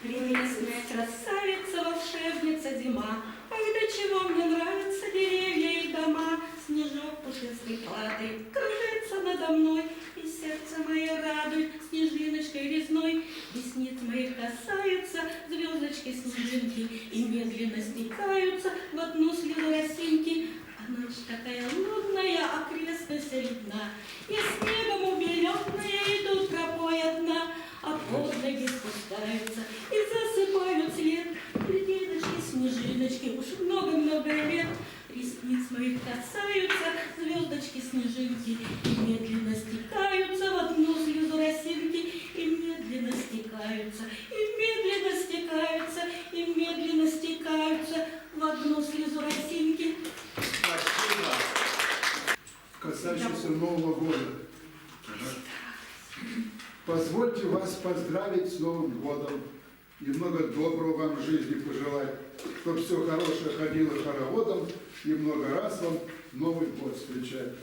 Прелестная красавица, волшебница зима, ах, до чего мне нравятся деревья и дома. Снежок пушистый падает, кружится надо мной, и сердце мое радует снежиночкой резной. Ресниц моих касаются звездочки снежинки, и медленно стекаются в одну слезу росинки. А ночь такая лунная, окрестность видна, и снегом убеленная идут тропой одна, а под ноги спускаются и засыпают след льдиночки, снежиночки, уж много-много лет. Ресниц моих касаются звездочки снежинки, и медленно стекаются в одну слезу росинки, и медленно стекаются, и медленно стекаются, и медленно стекаются в одну слезу росинки. Спасибо. Касающийся Нового года. Позвольте вас поздравить с Новым годом и много доброго вам в жизни пожелать, чтобы все хорошее ходило хороводом и много раз вам Новый год встречать.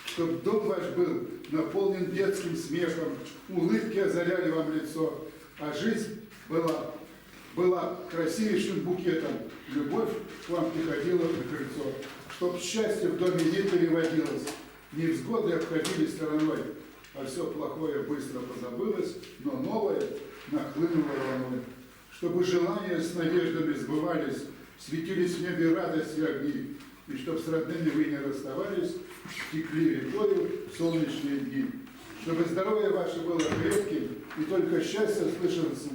Чтобы дом ваш был наполнен детским смехом, улыбки озаряли вам лицо, а жизнь была красивейшим букетом, любовь к вам приходила на крыльцо. Чтоб счастье в доме не переводилось, невзгоды обходили стороной, а все плохое быстро позабылось, но новое нахлынуло волной. Чтобы желания с надеждами сбывались, светились в небе радости огни, и чтоб с родными вы не расставались, текли рекою солнечные дни. Чтобы здоровье ваше было крепким, и только счастье слышался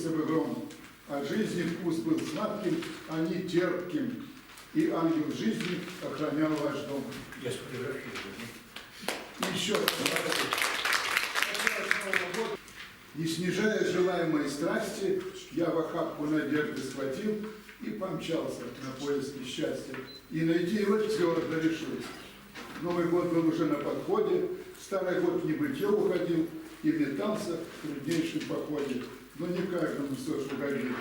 бы гром, а жизни вкус был сладким, а не терпким, и ангел жизни охранял ваш дом. Я сфотографирую. И еще не снижая желаемой страсти, я в охапку надежды схватил и помчался на поиски счастья. И найти его твердо решил. Новый год был уже на подходе, старый год в небытие уходил и метался в труднейшем походе. Но не каждому все ж угодит.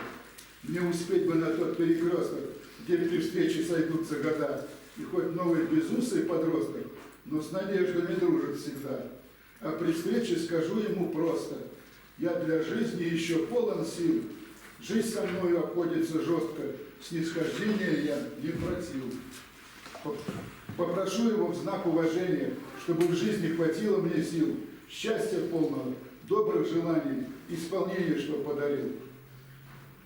Не успеть бы на тот перекресток, где при встрече сойдутся года, и хоть новый безусый подросток, но с надеждами дружит всегда. А при встрече скажу ему просто: я для жизни еще полон сил, жизнь со мною обходится жестко, снисхождения я не просил. Попрошу его в знак уважения, чтобы в жизни хватило мне сил, счастья полного, добрых желаний, исполнения, что подарил.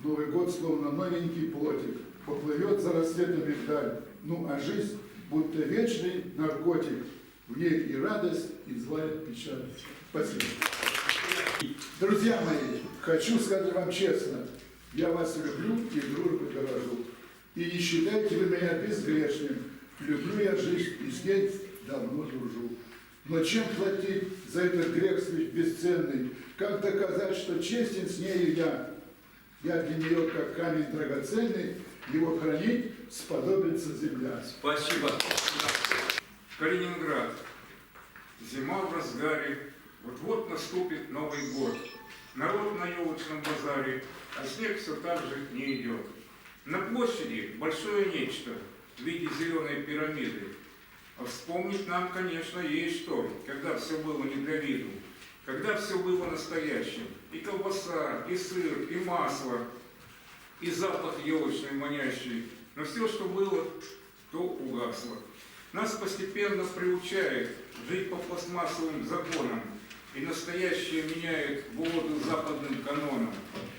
Новый год, словно новенький плотик, поплывет за рассветами вдаль, ну а жизнь, будто вечный наркотик, в ней и радость, и злая печаль. Спасибо. Друзья мои, хочу сказать вам честно, я вас люблю и дружбой дорожу. И не считайте вы меня безгрешным, люблю я жизнь и с ней давно дружу. Но чем платить за этот грех бесценный? Как доказать, что честен с нею я? Я для нее, как камень драгоценный, его хранить сподобится земля. Спасибо. Калининград. Зима в разгаре. Вот-вот наступит Новый год. Народ на елочном базаре, а снег все так же не идет. На площади большое нечто в виде зеленой пирамиды. А вспомнить нам, конечно, есть что, когда все было не для виду. Когда все было настоящим. И колбаса, и сыр, и масло, и запах елочный манящий. Но все, что было, то угасло. Нас постепенно приучает жить по пластмассовым законам, и настоящее меняет воду западным канонам.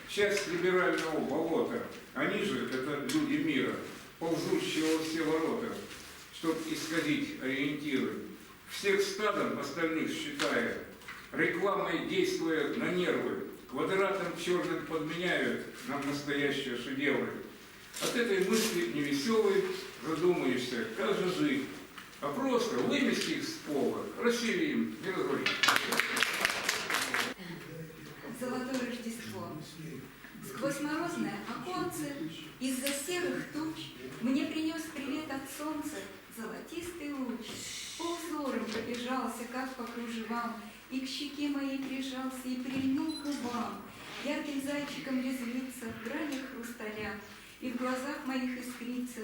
Часть либерального болота, они же, это люди мира, ползущие во все ворота, чтобы исказить ориентиры. Всех стадом остальных считая, рекламой действуя на нервы, квадратом черным подменяют нам настоящие шедевры. От этой мысли невеселой задумаешься, как же жить, а просто вымести их с пола, расселим и разорим. Золотое Рождество. Сквозь морозное оконце, из-за серых туч, мне принес привет от солнца золотистый луч. По узорам пробежался, как по кружевам, и к щеке моей прижался, и прильнул к губам. Ярким зайчиком резвится в гранях хрусталя, и в глазах моих искрится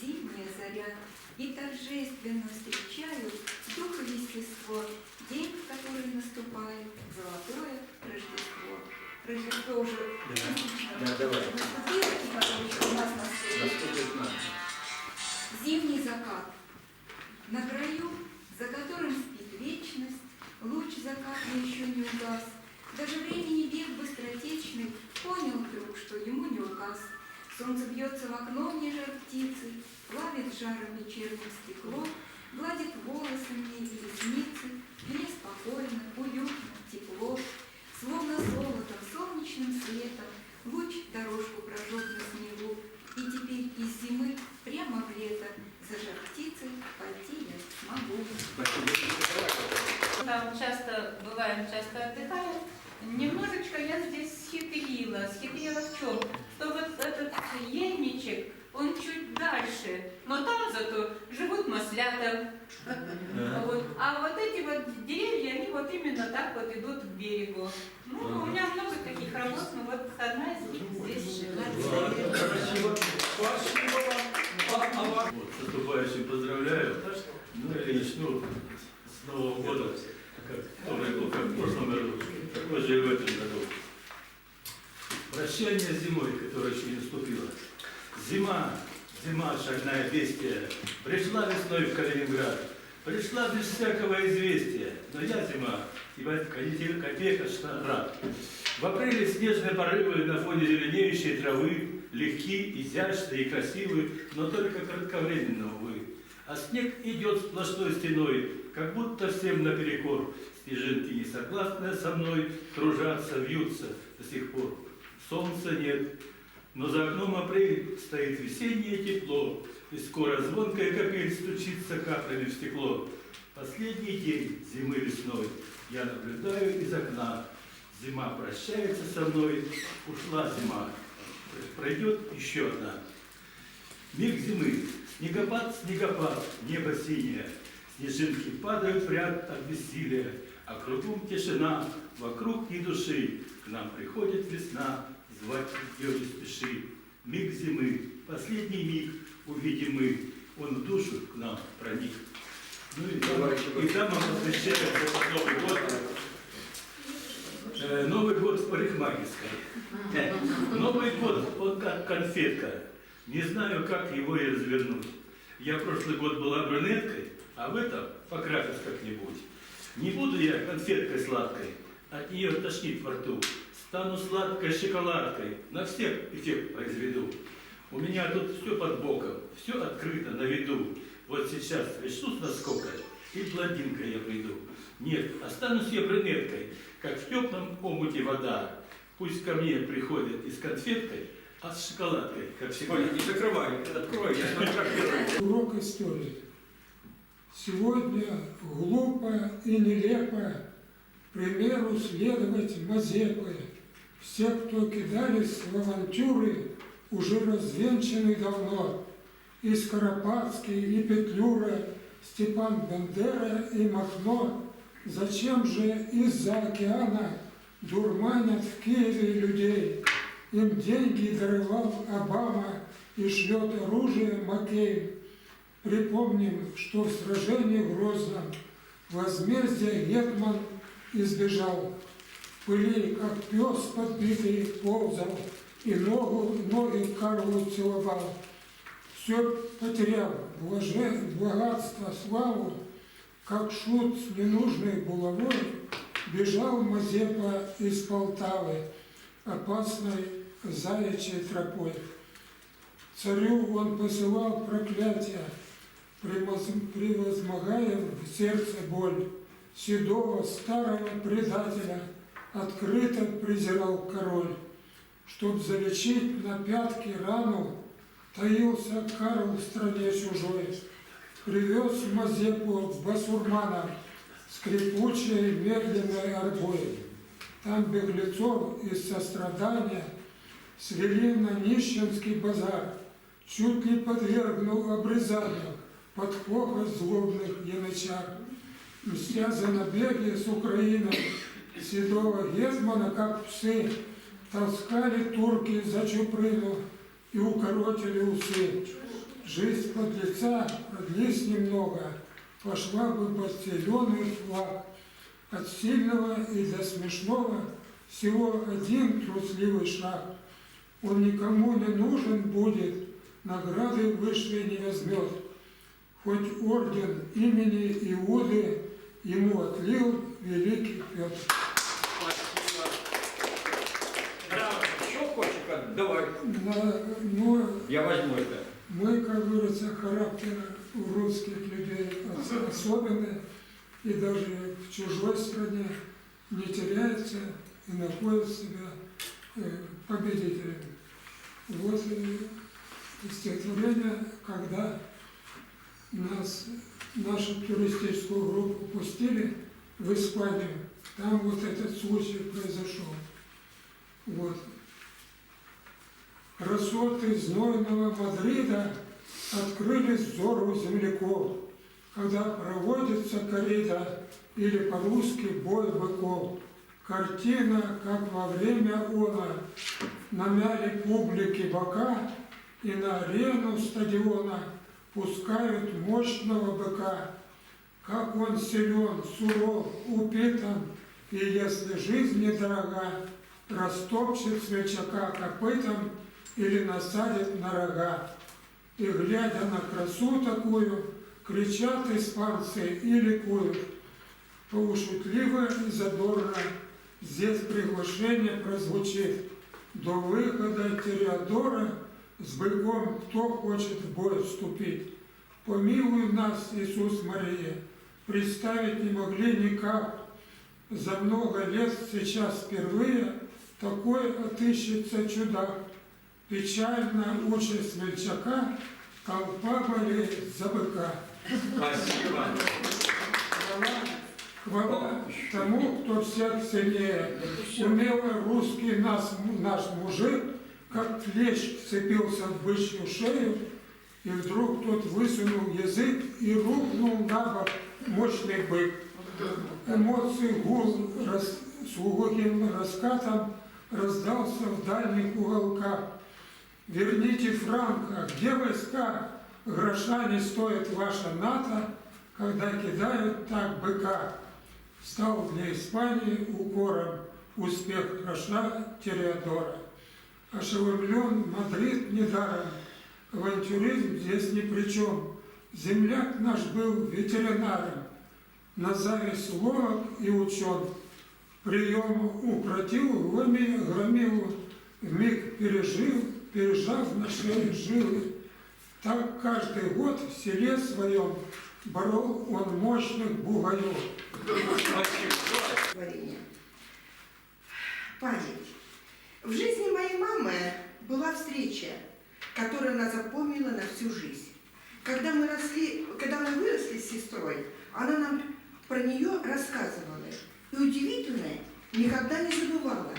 зимняя заря, и торжественно встречают дух и естество, день, в который наступает золотое Рождество. Рождество уже Да, давай. наступило, и потом еще у нас наступит. Наступит нам. Зимний закат. На краю, за которым спит вечность, луч закатный еще не угас. Даже времени бег быстротечный понял вдруг, что ему не указ. Солнце бьется в окно мне жар птицы, плавит жаром вечерним стекло, гладит волосы мне и ресницы, мне спокойно, уютно, тепло. Словно золотом, солнечным светом луч дорожку прожег на снегу, и теперь из зимы прямо в лето за жар птицей пойти я смогу. Там часто бываем, часто отдыхаем. Немножечко я здесь схитрила. Схитрила в чем? Что вот этот ельничек, он чуть дальше, но там зато живут маслята. Вот. А вот эти вот деревья, они вот именно так вот идут к берегу. Ну, у меня много таких работ, но вот одна из них здесь живет. Спасибо. Спасибо вам. Вот, с наступающим поздравляю. Ну и начну с Нового года, который был как в прошлом году, такой же и в этом году. Прощание с зимой, которая еще не наступила. Зима, шальная бестия, пришла весной в Калининград, пришла без всякого известия, но я зима, ибо копейка рад. В апреле снежные порывы на фоне зеленеющей травы, легки, изящные и красивые, но только кратковременно, увы. А снег идет сплошной стеной, как будто всем наперекор. Снежинки, не согласные со мной, кружатся, вьются до сих пор. Солнца нет, но за окном апрель стоит весеннее тепло, и скоро звонкая капель стучится каплями в стекло. Последний день зимы весной я наблюдаю из окна. Зима прощается со мной, ушла зима, пройдет еще одна. Миг зимы, снегопад, небо синее, снежинки падают в ряд от бессилия, а кругом тишина, вокруг ни души, к нам приходит весна, звать ее не спеши. Миг зимы, последний миг, увидим мы, он в душу к нам проник. Ну и там мы посвящаем Новый год. Новый год в парикмахерской. Новый год, он как конфетка. Не знаю, как его и развернуть. Я прошлый год была брюнеткой, а в этом покрашусь как-нибудь. Не буду я конфеткой сладкой, от нее тошнит во рту. Стану сладкой шоколадкой, на всех эффект произведу. У меня тут все под боком, все открыто на виду. Вот сейчас решусь насколько, и блондинкой я приду. Нет, останусь я брюнеткой, как в теплом омуте вода. Пусть ко мне приходят и с конфеткой, а с шоколадкой, как всегда. Ой, не закрывай, открой, я смотрю, как первый. Урок истории. Сегодня глупо и нелепо, к примеру, следовать Мазепы. Все, кто кидались в авантюры, уже развенчаны давно. И Скоропадский, и Петлюра, Степан Бандера и Махно. Зачем же из-за океана дурманят в Киеве людей? Им деньги даровал Обама и шлет оружие Маккейн. Припомним, что в сражении в Грозном возмездия Гетман избежал. В пыли, как пес подбитый, ползал и ноги Карлу целовал. Все потеряв, богатство, славу, как шут с ненужной булавой, бежал Мазепа из Полтавы опасной заячьей тропой. Царю он посылал проклятия, превозмогая в сердце боль. Седого старого предателя открыто презирал король. Чтоб залечить на пятки рану, таился Карл в стране чужой. Привез Мазепу в басурмана скрипучей медленной ордой. Там беглецов из сострадания свели на нищенский базар, чуть ли подвергнул обрезанию под хохот злобных янычар. Мстя за набеги с Украины, седого Гетмана, как псы, таскали турки за Чуприну. и укоротили усы. Жизнь подлеца продлись немного, пошла бы под зеленый флаг. От сильного и до смешного всего один трусливый шаг. Он никому не нужен будет, награды высшей не возьмет. Хоть орден имени Иуды ему отлил великий Петр. Спасибо. Браво. Что хочешь, давай. Я возьму это. Мы, как говорится, характер у русских людей особенный, и даже в чужой стране не теряется и находит себя победителем. Вот стихотворение, когда нашу туристическую группу пустили в Испанию, там вот этот случай произошел. Вот. Красоты знойного Мадрида открыли взору земляков, когда проводится коррида или по-русски бой быков. Картина, как во время она, намяли публики бока и на арену стадиона пускают мощного быка. Как он силен, суров, упитан, и если жизнь недорога, растопчет смельчака копытом или насадит на рога. И, глядя на красу такую, кричат испанцы и ликуют. Полушутливо и задорно здесь приглашение прозвучит. До выхода Тореадора с быком кто хочет в бой вступить. Помилуй нас, Иисус Мария, представить не могли никак. За много лет сейчас впервые такой отыщется чудак. Печальная участь смельчака, толпа болеет за быка. Спасибо. Хвала тому, кто всех сильнее. Умелый русский наш мужик, как клещ вцепился в бычью шею, и вдруг тот высунул язык и рухнул на бок мощный бык. Эмоции гул с глухим раскатом раздался в дальних уголках. Верните Франка, где войска? Гроша не стоит ваша НАТО, когда кидают так быка. Стал для Испании укором успех гроша Тореадора. Ошеломлен Мадрид недаром, авантюризм здесь ни при чем. Земляк наш был ветеринаром, на зависть ловок и учен. Прием укротил громилу, вмиг пережав на шее жилы. Так каждый год в селе своем борол он мощных бугаев. Творение. Память. В жизни моей мамы была встреча, которая она запомнила на всю жизнь. Когда мы выросли с сестрой, она нам про нее рассказывала. И удивительное, никогда не забывала.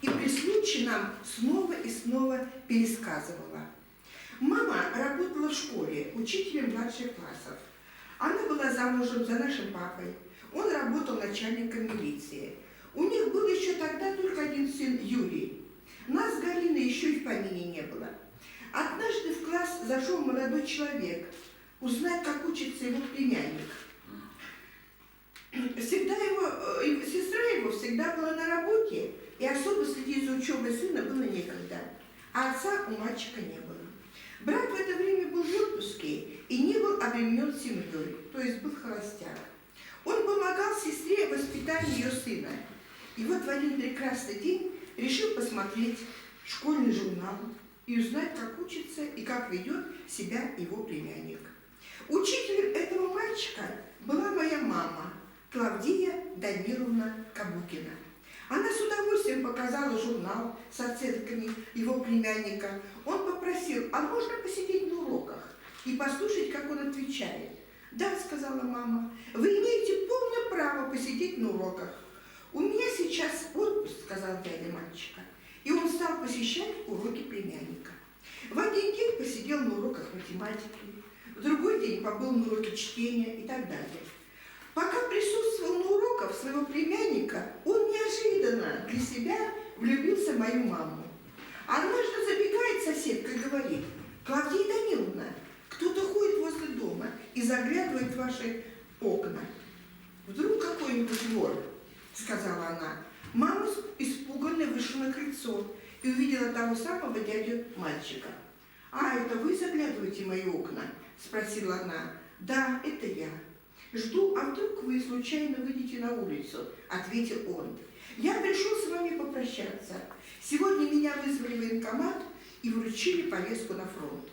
И при случае нам снова и снова пересказывала. Мама работала в школе учителем младших классов. Она была замужем за нашим папой. Он работал начальником милиции. У них был еще тогда только один сын Юрий. Нас с Галиной еще и в помине не было. Однажды в класс зашел молодой человек, узнать, как учится его племянник. Сестра его всегда была на работе, и особо следить за учебой сына было некогда. А отца у мальчика не было. Брат в это время был в отпуске и не был обременен семьей, то есть был холостяк. Он помогал сестре в воспитании ее сына. И вот в один прекрасный день решил посмотреть школьный журнал и узнать, как учится и как ведет себя его племянник. Учителем этого мальчика была моя мама, Клавдия Даниловна Кабукина. Она с удовольствием показала журнал с оценками его племянника. Он попросил, а можно посидеть на уроках и послушать, как он отвечает. «Да», — сказала мама, — «вы имеете полное право посидеть на уроках». «У меня сейчас отпуск», — сказал дядя мальчика. И он стал посещать уроки племянника. В один день посидел на уроках математики, в другой день побыл на уроке чтения и так далее. Пока присутствовал на уроках своего племянника, он неожиданно для себя влюбился в мою маму. Однажды забегает Подбегает соседка и говорит: Клавдия Даниловна, кто-то ходит возле дома и заглядывает в ваши окна. Вдруг какой-нибудь вор, сказала она. Мама испуганно вышла на крыльцо и увидела того самого дядю мальчика. «А, это вы заглядываете в мои окна?» – спросила она. «Да, это я». «Жду, а вдруг вы случайно выйдете на улицу?» – ответил он. «Я пришел с вами попрощаться. Сегодня меня вызвали в военкомат и вручили повестку на фронт.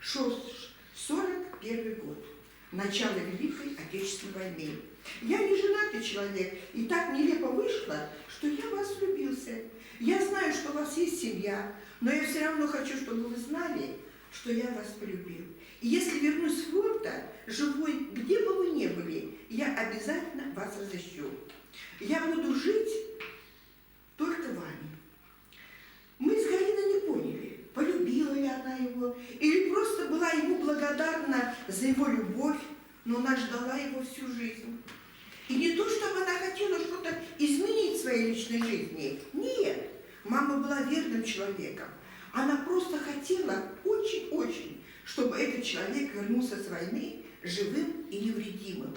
41 год. Начало Великой Отечественной войны. Я не женатый человек, и так нелепо вышло, что я в вас влюбился. Я знаю, что у вас есть семья, но я все равно хочу, чтобы вы знали, что я вас полюбил. И если вернусь с фронта, живой, где бы вы ни были, я обязательно вас разыщу. Я буду жить только вами». Мы с Галиной не поняли, полюбила ли она его, или просто была ему благодарна за его любовь, но она ждала его всю жизнь. И не то, чтобы она хотела что-то изменить в своей личной жизни. Нет, мама была верным человеком. Она просто хотела очень-очень, чтобы этот человек вернулся с войны живым и невредимым.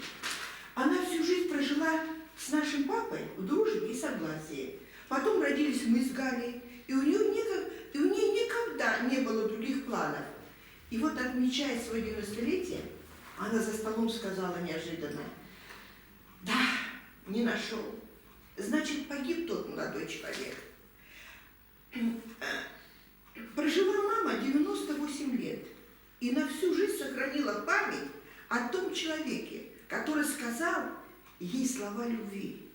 Она всю жизнь прожила с нашим папой в дружбе и согласии. Потом родились мы с Галей, и у нее никогда не было других планов. И вот, отмечая свое 90-летие, она за столом сказала неожиданно: «Да, не нашел. Значит, погиб тот молодой человек». Прожила мама 98 лет и на всю жизнь сохранила память о том человеке, который сказал ей слова любви.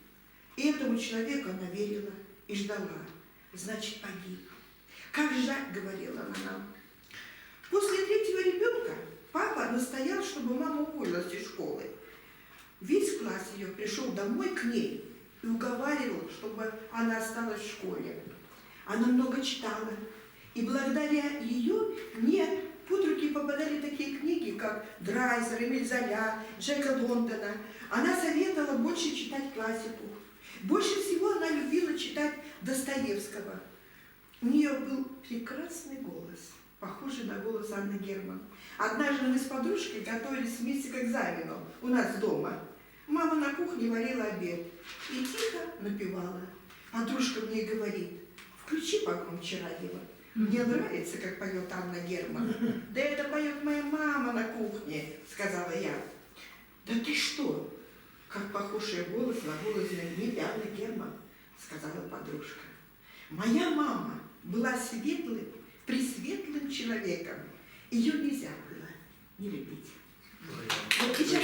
И этому человеку она верила и ждала. Значит, погиб. «Как жаль», — говорила она нам. После третьего ребенка папа настоял, чтобы мама уволилась из школы. Весь класс ее пришел домой к ней и уговаривал, чтобы она осталась в школе. Она много читала, и благодаря ее мне под руки попадали такие книги, как Драйзер, Эмиль Золя, Джека Лондона. Она советовала больше читать классику. Больше всего она любила читать Достоевского. У нее был прекрасный голос, похожий на голос Анны Герман. Однажды мы с подружкой готовились вместе к экзамену у нас дома. Мама на кухне варила обед и тихо напевала. Подружка мне говорит: «Включи погромче радио. Мне нравится, как поет Анна Герман». «Да это поет моя мама на кухне», — сказала я. «Да ты что? Как похож ее голос на голос знаменитой Анны Герман», — сказала подружка. «Моя мама была светлым, пресветлым человеком. Ее нельзя было не любить». Вот сейчас,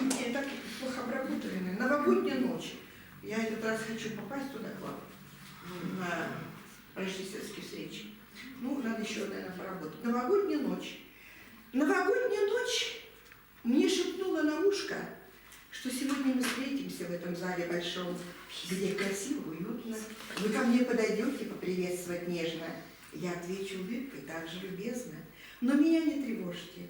мне так плохо обработали. Новогодняя ночь. Я этот раз хочу попасть туда к вам на рождественские встречи. Ну, надо еще, наверное, поработать. Новогодняя ночь. Новогодняя ночь мне шепнула на ушко, что сегодня мы встретимся в этом зале большом, где красиво, уютно. Вы ко мне подойдете поприветствовать нежно. Я отвечу улыбкой так же любезно. Но меня не тревожьте.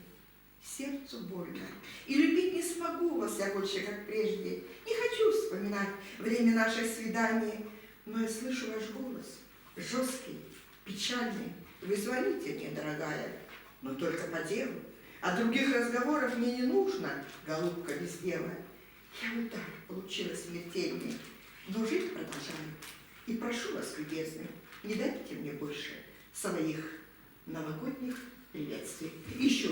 Сердцу больно. И любить не смогу вас я больше, как прежде. Не хочу вспоминать время наших свиданий. Но я слышу ваш голос, жесткий, печальный. Вы звоните мне, дорогая, но только по делу. А других разговоров мне не нужно, голубка без дела. Я удар получила смертельный, но жить продолжаю. И прошу вас, любезный, не дайте мне больше своих новогодних приветствий. Еще.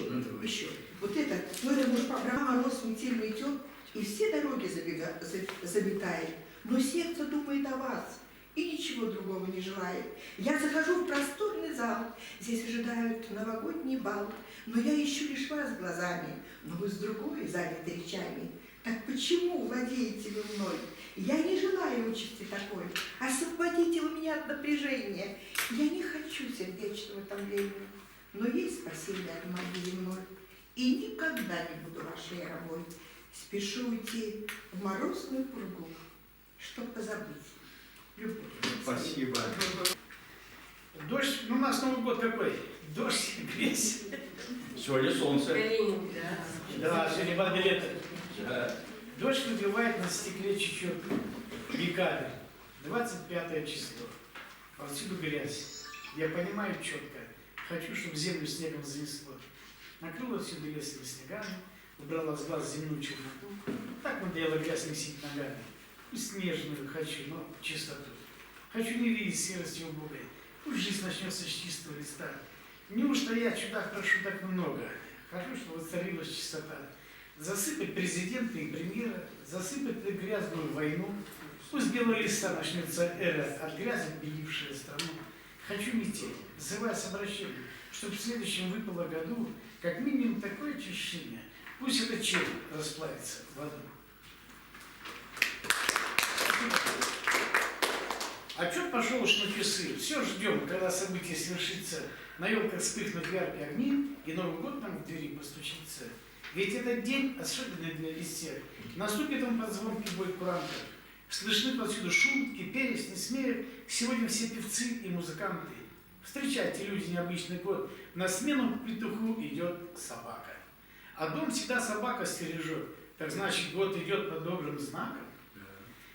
Вот это, ну это может Авраам мороз метель идет, и все дороги забегает, но сердце думает о вас и ничего другого не желает. Я захожу в просторный зал, здесь ожидают новогодний бал, но я ищу лишь вас глазами, но вы с другой заняты речами. Так почему владеете вы мной? Я не желаю участи такой. Освободите вы меня от напряжения. Я не хочу сердечного томления, но есть спасение от магии мной. И никогда не буду вашей рабой. Спешу уйти в морозную пургу, чтоб позабыть любовь. Спасибо. Дождь, ну у нас Новый год какой? Дождь, грязь. Сегодня солнце. Да, сегодня воды лето. Да. Дождь выбивает на стекле чуть-чуть веками. 25 число. повсюду грязь. Я понимаю четко, хочу, чтобы землю снегом занесло. Накрыло всюду лесными снегами, убрала с глаз земную черноту. Так надоело грязь месить ногами. Пусть снежную хочу, но чистоту. Хочу не видеть серости убогой. Пусть жизнь начнется с чистого листа. Неужто я, чудак, прошу так много? Хочу, чтобы воцарилась чистота. Засыпать президента и премьера, засыпать грязную войну. Пусть белого листа начнется эра от грязи, белившая страну. Хочу метель, вызывая с обращением, чтобы в следующем выпало году как минимум такое очищение. Пусть эта чель расплавится в аду. Отчет пошел уж на часы. Все ждем, когда событие свершится. На елках вспыхнут яркие огни, и Новый год нам в двери постучится. Ведь этот день особенный для всех. Наступит он под звонкий бой курантов. Слышны повсюду шутки, песни, смех. Сегодня все певцы и музыканты. Встречайте, люди, необычный год. На смену петуху идет собака. А дом всегда собака стережет. Так значит, год идет под добрым знаком.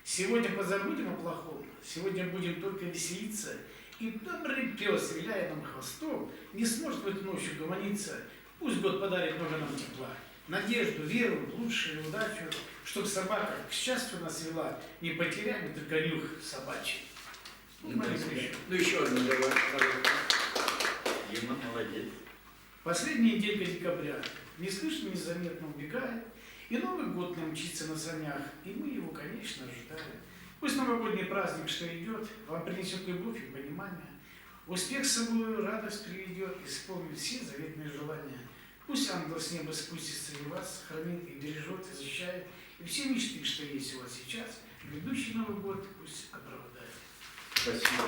Сегодня позабудем о плохом. Сегодня будем только веселиться. И добрый пес, виляя нам хвостом, не сможет в эту ночь угомониться. Пусть год подарит много нам тепла, надежду, веру, лучшую удачу, чтоб собака к счастью нас вела, не потеряем только нюх собачий. Ну еще одну давай. Дима, молодец. Последняя неделька декабря неслышно, незаметно убегает, и Новый год нам мчится на санях, и мы его, конечно, ожидаем. Пусть новогодний праздник, что идет, вам принесет любовь и понимание, успех с собой радость приведет, исполнит все заветные желания. Пусть ангел с неба спустится и вас хранит, и бережет, и защищает, и все мечты, что есть у вас сейчас, грядущий Новый год пусть оправдает. Спасибо.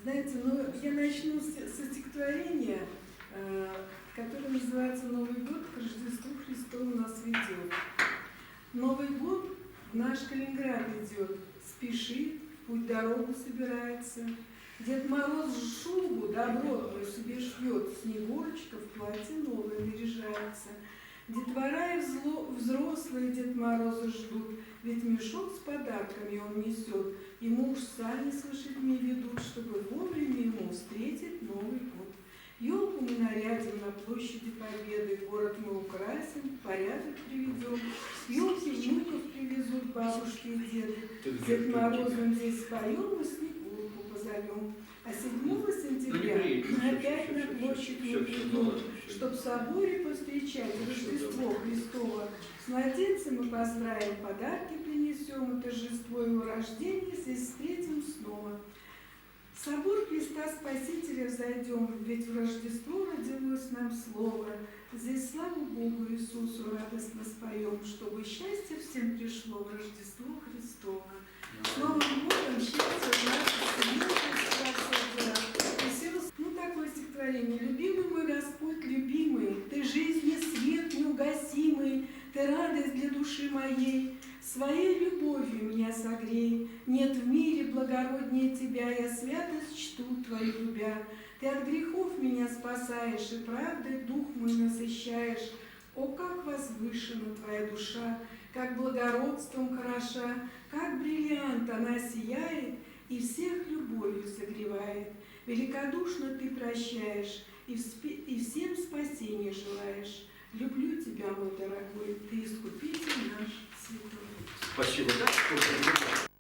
Знаете, ну, я начну со стихотворения, которое называется «Новый год к Рождеству Христову нас ведет». Новый год в наш Калининград идет, спешит, в путь дорогу собирается. Дед Мороз шубу добротную себе шьет, Снегурочка в платье новое наряжается. Детвора и взрослые Дед Мороза ждут, ведь мешок с подарками он несет, и муж сани с лошадьми ведут, чтобы вовремя ему встретить Новый год. Елку мы нарядим на площади Победы, город мы украсим, порядок приведем. Елки внуков привезут бабушки и деды. Дед Морозом здесь споем, мы Снегурку позовем. А 7 сентября мы опять на площадь мы придем, чтоб в соборе повстречать Рождество Христово. С младенцем мы поздравим, подарки принесем, и торжество его рождения здесь встретим снова. В собор Христа Спасителя взойдем, ведь в Рождество родилось нам Слово. Здесь славу Богу Иисусу радостно споем, чтобы счастье всем пришло в Рождество Христово. С Новым годом счастье в нашей семье. Ну, такое стихотворение. Любимый мой Господь, любимый, Ты жизни свет неугасимый, Ты радость для души моей. Своей любовью меня согрей, нет в мире благороднее Тебя, я святость чту Твою любя. Ты от грехов меня спасаешь, и правдой дух мой насыщаешь. О, как возвышена Твоя душа, как благородством хороша, как бриллиант она сияет и всех любовью согревает. Великодушно Ты прощаешь и всем спасения желаешь. Люблю Тебя, мой дорогой, Ты искупитель наш святой. Спасибо. Да?